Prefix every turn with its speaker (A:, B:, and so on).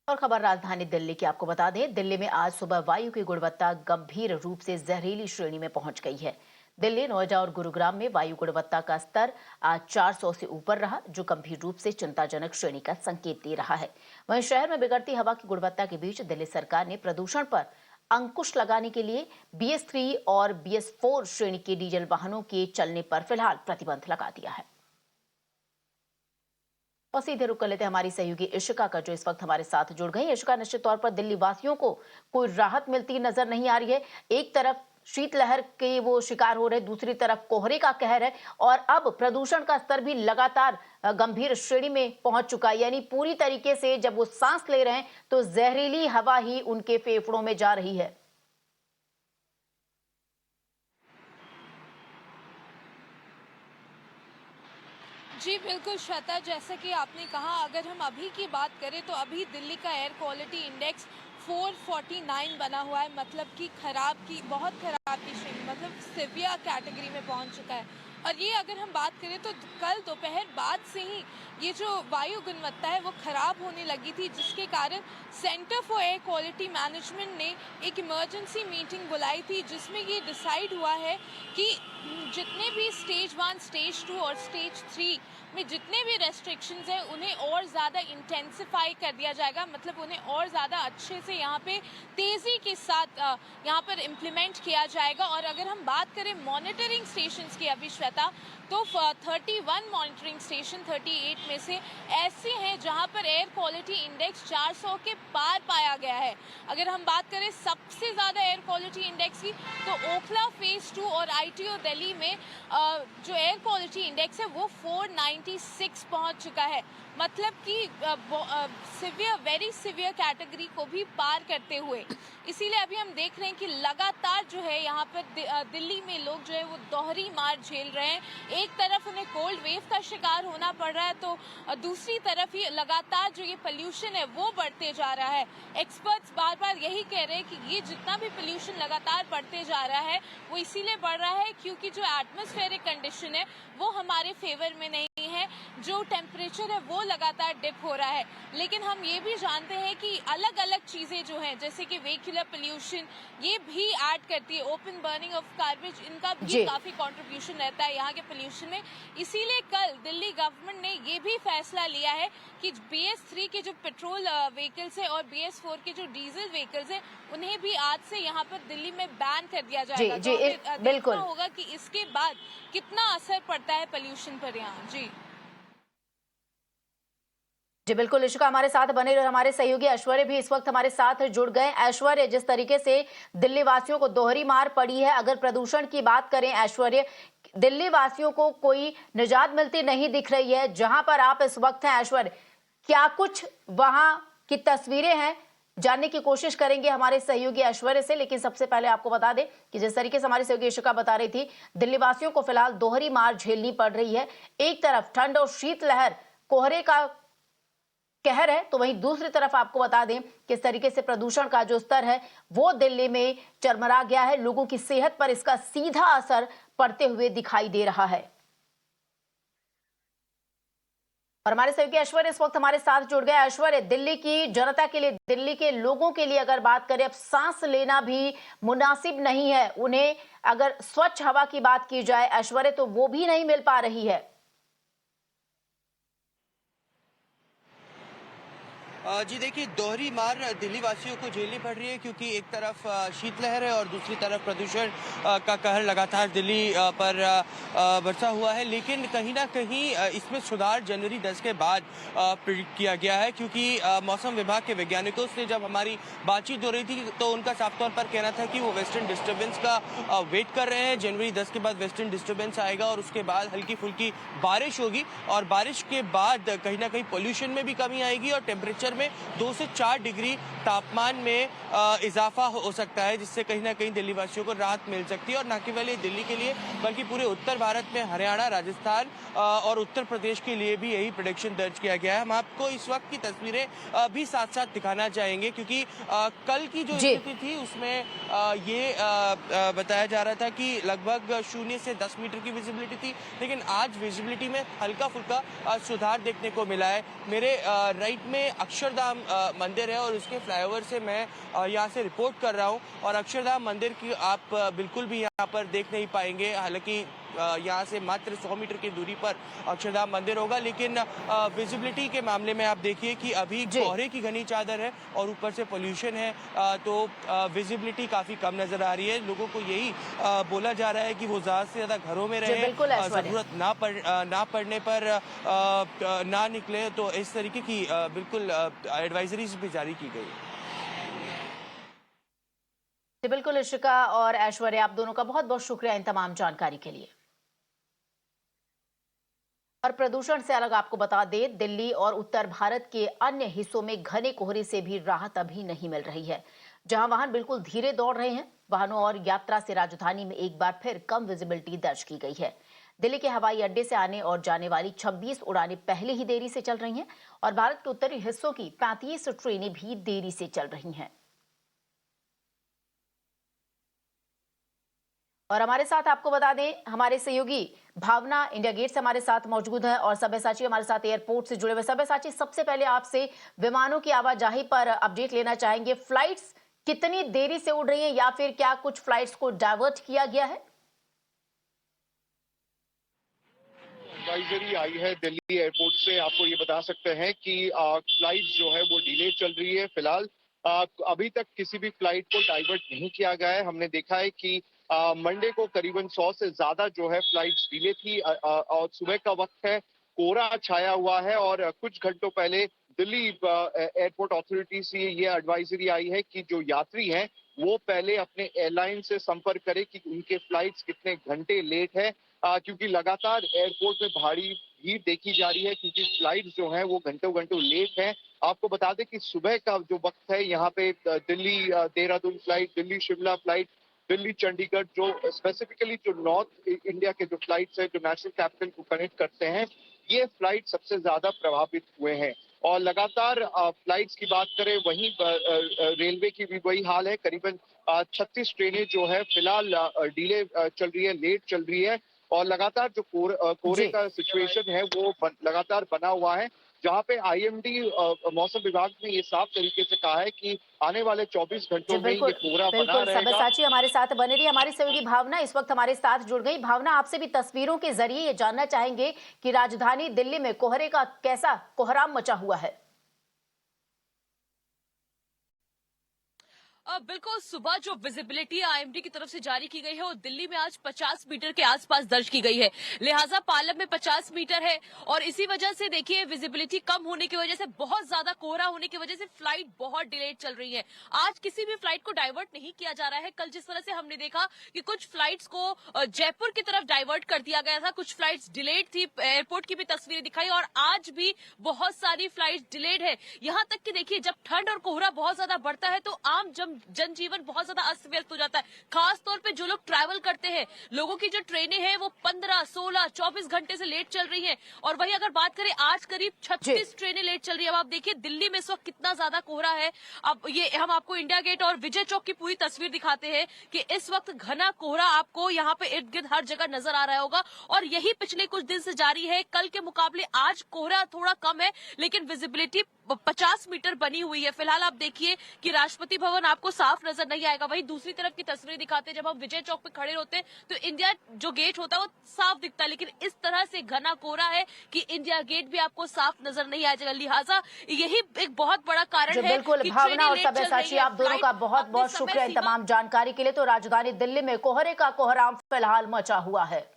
A: और खबर राजधानी दिल्ली की आपको बता दें, दिल्ली में आज सुबह वायु की गुणवत्ता गंभीर रूप से जहरीली श्रेणी में पहुंच गई है। दिल्ली, नोएडा और गुरुग्राम में वायु गुणवत्ता का स्तर आज 400 से ऊपर रहा, जो गंभीर रूप से चिंताजनक श्रेणी का संकेत दे रहा है। वहीं शहर में बिगड़ती हवा की गुणवत्ता के बीच दिल्ली सरकार ने प्रदूषण पर अंकुश लगाने के लिए BS3 और BS4 श्रेणी के डीजल वाहनों के चलने पर फिलहाल प्रतिबंध लगा दिया है। और सीधे रुक कर लेते हैं हमारी सहयोगी इशिका का, जो इस वक्त हमारे साथ जुड़ गई। इशिका, निश्चित तौर पर दिल्ली वासियों को कोई राहत मिलती नजर नहीं आ रही है। एक तरफ शीतलहर के वो शिकार हो रहे, दूसरी तरफ कोहरे का कहर है और अब प्रदूषण का स्तर भी लगातार गंभीर श्रेणी में पहुंच चुका है। यानी पूरी तरीके से जब वो सांस ले रहे हैं तो जहरीली हवा ही उनके फेफड़ों में जा रही है।
B: जी बिल्कुल श्वेता, जैसा कि आपने कहा, अगर हम अभी की बात करें तो अभी दिल्ली का एयर क्वालिटी इंडेक्स 449 बना हुआ है, मतलब कि बहुत खराब की श्रेणी, मतलब सिवियर कैटेगरी में पहुंच चुका है। और ये अगर हम बात करें तो कल दोपहर बाद से ही ये जो वायु गुणवत्ता है वो खराब होने लगी थी, जिसके कारण centre for air quality management ने एक इमरजेंसी मीटिंग बुलाई थी, जिसमें ये डिसाइड हुआ है कि जितने भी स्टेज 1, स्टेज 2 और स्टेज 3 में जितने भी रेस्ट्रिक्शंस हैं उन्हें और ज़्यादा इंटेंसिफाई कर दिया जाएगा, मतलब उन्हें और ज़्यादा अच्छे से यहाँ पे तेज़ी के साथ यहाँ पर इम्प्लीमेंट किया जाएगा। और अगर हम बात करें मॉनिटरिंग स्टेशंस की अभी श्वेता, तो 31 मॉनिटरिंग स्टेशन 38 में से ऐसे हैं जहाँ पर एयर क्वालिटी इंडेक्स 400 के पार पाया गया है। अगर हम बात करें सबसे ज़्यादा एयर क्वालिटी इंडेक्स की, तो ओखला फेज 2 और ITO दिल्ली में जो एयर क्वालिटी इंडेक्स है वो 496 पहुंच चुका है, मतलब कि वेरी सिवियर कैटेगरी को भी पार करते हुए। इसीलिए अभी हम देख रहे हैं कि लगातार जो है यहाँ पर दिल्ली में लोग जो है वो दोहरी मार झेल रहे हैं। एक तरफ उन्हें कोल्ड वेव का शिकार होना पड़ रहा है, तो दूसरी तरफ ही लगातार जो ये पोल्यूशन है वो बढ़ते जा रहा है। एक्सपर्ट्स बार बार यही कह रहे हैं कि ये जितना भी पोल्यूशन लगातार बढ़ते जा रहा है वो इसीलिए बढ़ रहा है क्योंकि जो एटमॉस्फेरिक कंडीशन है वो हमारे फेवर में नहीं है, जो टेम्परेचर है वो लगातार डिप हो रहा है। लेकिन हम ये भी जानते हैं कि अलग अलग चीज़ें जो हैं, जैसे कि व्हीकुलर पोल्यूशन, ये भी ऐड करती है, ओपन बर्निंग ऑफ गार्बेज, इनका भी काफ़ी कंट्रीब्यूशन रहता है यहाँ के पोल्यूशन में। इसीलिए कल दिल्ली गवर्नमेंट ने ये भी फैसला लिया है कि BS3 के जो पेट्रोल व्हीकल्स है और BS4 के जो डीजल व्हीकल्स है उन्हें भी आज से यहाँ पर दिल्ली में बैन कर दिया जाएगा।
A: जी,
B: तो बिल्कुल होगा कि इसके बाद कितना असर पड़ता है पोल्यूशन पर यहाँ। जी
A: बिल्कुल इशिका, हमारे साथ बने रहे। हमारे सहयोगी ऐश्वर्य भी इस वक्त हमारे साथ जुड़ गए। ऐश्वर्य, जिस तरीके से दिल्ली वासियों को दोहरी मार पड़ी है, अगर प्रदूषण की बात करें ऐश्वर्य, दिल्ली वासियों को कोई निजात मिलती नहीं दिख रही है। जहां पर आप इस वक्त हैं ऐश्वर्य, क्या कुछ वहां की तस्वीरें हैं, जानने की कोशिश करेंगे हमारे सहयोगी ऐश्वर्य से। लेकिन सबसे पहले आपको बता दें कि जिस तरीके से हमारी सहयोगी इशिका बता रही थी, दिल्ली वासियों को फिलहाल दोहरी मार झेलनी पड़ रही है। एक तरफ ठंड और शीतलहर, कोहरे का कहर है, तो वहीं दूसरी तरफ आपको बता दें किस तरीके से प्रदूषण का जो स्तर है वो दिल्ली में चरमरा गया है। लोगों की सेहत पर इसका सीधा असर पड़ते हुए दिखाई दे रहा है। और हमारे सहयोगी ऐश्वर्य इस वक्त हमारे साथ जुड़ गया। ऐश्वर्य, दिल्ली की जनता के लिए, दिल्ली के लोगों के लिए अगर बात करें, अब सांस लेना भी मुनासिब नहीं है उन्हें। अगर स्वच्छ हवा की बात की जाए ऐश्वर्य, तो वो भी नहीं मिल पा रही है।
C: जी देखिए, दोहरी मार दिल्ली वासियों को झेलनी पड़ रही है क्योंकि एक तरफ शीतलहर है और दूसरी तरफ प्रदूषण का कहर लगातार दिल्ली पर बरसा हुआ है। लेकिन कहीं ना कहीं इसमें सुधार जनवरी 10 के बाद प्रेडिक्ट किया गया है, क्योंकि मौसम विभाग के वैज्ञानिकों से जब हमारी बातचीत हो रही थी तो उनका साफ तौर पर कहना था कि वो वेस्टर्न डिस्टर्बेंस का वेट कर रहे हैं। जनवरी 10 के बाद वेस्टर्न डिस्टर्बेंस आएगा और उसके बाद हल्की फुल्की बारिश होगी और बारिश के बाद कहीं ना कहीं पोल्यूशन में भी कमी आएगी और टेम्परेचर में 2 से 4 डिग्री तापमान में इजाफा हो सकता है, जिससे कहीं ना कहीं दिल्ली वासियों को राहत मिल सकती है। और न केवल दिल्ली के लिए बल्कि पूरे उत्तर भारत में हरियाणा, राजस्थान और उत्तर प्रदेश के लिए भी यही प्रेडिक्शन दर्ज किया गया है। हम आपको इस वक्त की तस्वीरें भी साथ साथ दिखाना चाहेंगे, क्योंकि कल की जो स्थिति थी उसमें ये बताया जा रहा था कि लगभग 0 से 10 मीटर की विजिबिलिटी थी, लेकिन आज विजिबिलिटी में हल्का फुल्का सुधार देखने को मिला है। मेरे राइट में अक्षर अक्षरधाम मंदिर है और उसके फ्लाईओवर से मैं यहाँ से रिपोर्ट कर रहा हूँ। और अक्षरधाम मंदिर की आप बिल्कुल भी यहाँ पर देख नहीं पाएंगे, हालांकि यहाँ से मात्र 100 मीटर की दूरी पर अक्षरधाम मंदिर होगा, लेकिन विजिबिलिटी के मामले में आप देखिए कि अभी कोहरे की घनी चादर है और ऊपर से पोल्यूशन है, तो विजिबिलिटी काफी कम नजर आ रही है। लोगों को यही बोला जा रहा है कि वो ज्यादा से ज्यादा घरों में रहे, जरूरत ना पड़ने पर ना निकले। तो इस तरीके की बिल्कुल एडवाइजरीज भी जारी की गई है।
A: बिल्कुल इशिका और ऐश्वर्या, आप दोनों का बहुत बहुत शुक्रिया इन तमाम जानकारी के लिए। और प्रदूषण से अलग आपको बता दें, दिल्ली और उत्तर भारत के अन्य हिस्सों में घने कोहरे से भी राहत अभी नहीं मिल रही है। जहां वाहन बिल्कुल धीरे दौड़ रहे हैं, वाहनों और यात्रा से राजधानी में एक बार फिर कम विजिबिलिटी दर्ज की गई है। दिल्ली के हवाई अड्डे से आने और जाने वाली 26 उड़ानें पहले ही देरी से चल रही हैं और भारत के उत्तरी हिस्सों की 35 ट्रेनें भी देरी से चल रही हैं। और हमारे साथ आपको बता दें, हमारे सहयोगी भावना इंडिया गेट से हमारे साथ मौजूद हैं और सब्यसाची हमारे साथ एयरपोर्ट से जुड़े हुए। सब्यसाची, सबसे पहले आपसे विमानों की आवाजाही पर अपडेट लेना चाहेंगे। फ्लाइट्स कितनी देरी से उड़ रही हैं या फिर क्या कुछ फ्लाइट्स को डाइवर्ट किया गया है?
D: एडवाइजरी आई है दिल्ली एयरपोर्ट से, आपको ये बता सकते हैं कि फ्लाइट जो है वो डिले चल रही है। फिलहाल अभी तक किसी भी फ्लाइट को डाइवर्ट नहीं किया गया है। हमने देखा है कि मंडे को करीबन 100 से ज्यादा जो है फ्लाइट्स डिले थी और सुबह का वक्त है, कोहरा छाया हुआ है और कुछ घंटों पहले दिल्ली एयरपोर्ट अथॉरिटी से ये एडवाइजरी आई है कि जो यात्री हैं वो पहले अपने एयरलाइन से संपर्क करें कि उनके फ्लाइट्स कितने घंटे लेट है, क्योंकि लगातार एयरपोर्ट में भारी भीड़ देखी जा रही है क्योंकि फ्लाइट जो है वो घंटों घंटों लेट है। आपको बता दें कि सुबह का जो वक्त है यहाँ पे दिल्ली देहरादून फ्लाइट, दिल्ली शिमला फ्लाइट, दिल्ली चंडीगढ़, जो स्पेसिफिकली जो नॉर्थ इंडिया के जो फ्लाइट्स है जो नेशनल कैपिटल को कनेक्ट करते हैं, ये फ्लाइट सबसे ज्यादा प्रभावित हुए हैं। और लगातार फ्लाइट्स की बात करें वहीं रेलवे की भी वही हाल है। करीबन 36 ट्रेनें जो है फिलहाल डिले चल रही है, लेट चल रही है और लगातार जो कोहरे का सिचुएशन है वो लगातार बना हुआ है, जहां पे आईएमडी मौसम विभाग ने ये साफ तरीके से कहा है कि आने वाले 24 घंटों में ये कोहरा बना रहेगा।
A: सब्यसाची हमारे साथ बने रही। हमारी सहयोगी भावना इस वक्त हमारे साथ जुड़ गई। भावना, आपसे भी तस्वीरों के जरिए ये जानना चाहेंगे कि राजधानी दिल्ली में कोहरे का कैसा कोहराम मचा हुआ है।
E: बिल्कुल, सुबह जो विजिबिलिटी आईएमडी की तरफ से जारी की गई है वो दिल्ली में आज 50 मीटर के आसपास दर्ज की गई है। लिहाजा पालम में 50 मीटर है और इसी वजह से देखिए विजिबिलिटी कम होने की वजह से, बहुत ज्यादा कोहरा होने की वजह से फ्लाइट बहुत डिलेड चल रही है। आज किसी भी फ्लाइट को डाइवर्ट नहीं किया जा रहा है। कल जिस तरह से हमने देखा कि कुछ फ्लाइट्स को जयपुर की तरफ डाइवर्ट कर दिया गया था, कुछ फ्लाइट्स डिलेड थी, एयरपोर्ट की भी तस्वीरें दिखाई और आज भी बहुत सारी फ्लाइट डिलेड है। यहाँ तक कि देखिए जब ठंड और कोहरा बहुत ज्यादा बढ़ता है तो आम जनजीवन बहुत ज्यादा अस्त व्यस्त हो जाता है। खास तौर पे जो लोग ट्रैवल करते हैं, लोगों की जो ट्रेनें हैं वो 15, 16, 24 घंटे से लेट चल रही हैं। और वही अगर बात करें आज करीब 36 ट्रेनें लेट चल रही है। अब आप देखिए दिल्ली में इस वक्त कितना ज्यादा कोहरा है। अब ये हम आपको इंडिया गेट और विजय चौक की पूरी तस्वीर दिखाते हैं कि इस वक्त घना कोहरा आपको यहाँ पे इर्द गिर्द हर जगह नजर आ रहा होगा और यही पिछले कुछ दिन से जारी है। कल के मुकाबले आज कोहरा थोड़ा कम है लेकिन विजिबिलिटी 50 मीटर बनी हुई है। फिलहाल आप देखिए कि राष्ट्रपति भवन आपको साफ नजर नहीं आएगा। वहीं दूसरी तरफ की तस्वीरें दिखाते हैं, जब हम विजय चौक पे खड़े होते हैं तो इंडिया जो गेट होता है वो साफ दिखता है, लेकिन इस तरह से घना कोहरा है कि इंडिया गेट भी आपको साफ नजर नहीं आएगा। लिहाजा यही एक बहुत बड़ा कारण है।
A: बिल्कुल भावना और सब्यसाची, आप दोनों का बहुत बहुत शुक्रिया इन तमाम जानकारी के लिए। तो राजधानी दिल्ली में कोहरे का कोहराम फिलहाल मचा हुआ है।